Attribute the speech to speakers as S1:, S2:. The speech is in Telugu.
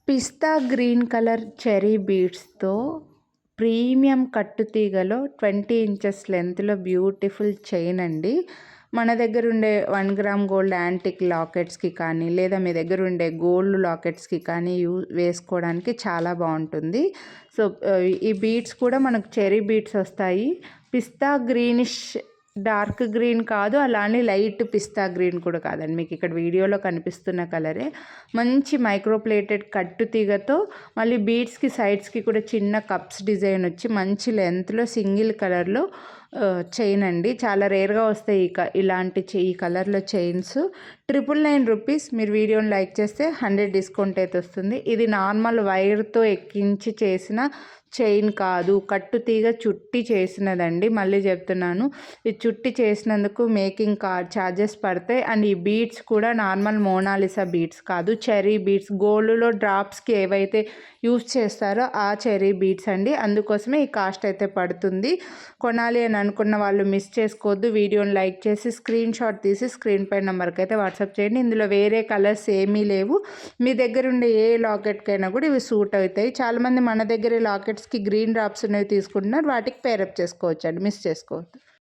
S1: పిస్తా గ్రీన్ కలర్ చెరీ బీడ్స్తో ప్రీమియం కట్టుతీగలో 20 ఇంచెస్ లెంత్లో బ్యూటిఫుల్ చైన్ అండి. మన దగ్గర ఉండే 1 గ్రామ్ గోల్డ్ యాంటిక్ లాకెట్స్కి కానీ లేదా మీ దగ్గర ఉండే గోల్డ్ లాకెట్స్కి కానీ వేసుకోవడానికి చాలా బాగుంటుంది. సో ఈ బీడ్స్ కూడా మనకు చెరీ బీడ్స్ వస్తాయి. పిస్తా గ్రీనిష్ డార్క్ గ్రీన్ కాదు, అలానే లైట్ పిస్తా గ్రీన్ కూడా కాదండి. మీకు ఇక్కడ వీడియోలో కనిపిస్తున్న కలరే మంచి మైక్రోప్లేటెడ్ కట్టు తీగతో, మళ్ళీ బీడ్స్కి సైడ్స్కి కూడా చిన్న కప్స్ డిజైన్ వచ్చి మంచి లెంత్లో సింగిల్ కలర్లో చైన్ అండి. చాలా రేర్గా వస్తాయి ఇలాంటి ఈ కలర్లో చైన్స్. 999 రూపీస్. మీరు వీడియోని లైక్ చేస్తే 100 డిస్కౌంట్ అయితే వస్తుంది. ఇది నార్మల్ వైర్తో ఎక్కించి చేసిన చైన్ కాదు, కట్టు తీగ చుట్టి చేసినదండి. మళ్ళీ చెప్తున్నాను, ఇది చుట్టి చేసినందుకు మేకింగ్ ఛార్జెస్ పడతాయి. అండ్ ఈ బీడ్స్ కూడా నార్మల్ మోనాలిసా బీడ్స్ కాదు, చెరీ బీడ్స్. గోల్డ్లో డ్రాప్స్కి ఏవైతే యూస్ చేస్తారో ఆ చెరీ బీడ్స్ అండి. అందుకోసమే ఈ కాస్ట్ అయితే పడుతుంది. కొనాలి అని అనుకున్న వాళ్ళు మిస్ చేసుకోవద్దు. వీడియోని లైక్ చేసి స్క్రీన్ షాట్ తీసి స్క్రీన్ పై నెంబర్కి అయితే వాట్సాప్ చేయండి. ఇందులో వేరే కలర్స్ ఏమీ లేవు. మీ దగ్గర ఉండే ఏ లాకెట్కైనా కూడా ఇవి సూట్ అవుతాయి. చాలామంది మన దగ్గర లాకెట్స్కి గ్రీన్ డ్రాప్స్ అనేవి తీసుకుంటున్నారు, వాటికి పేరప్ చేసుకోవచ్చు అండి, మిస్ చేసుకోవద్దు.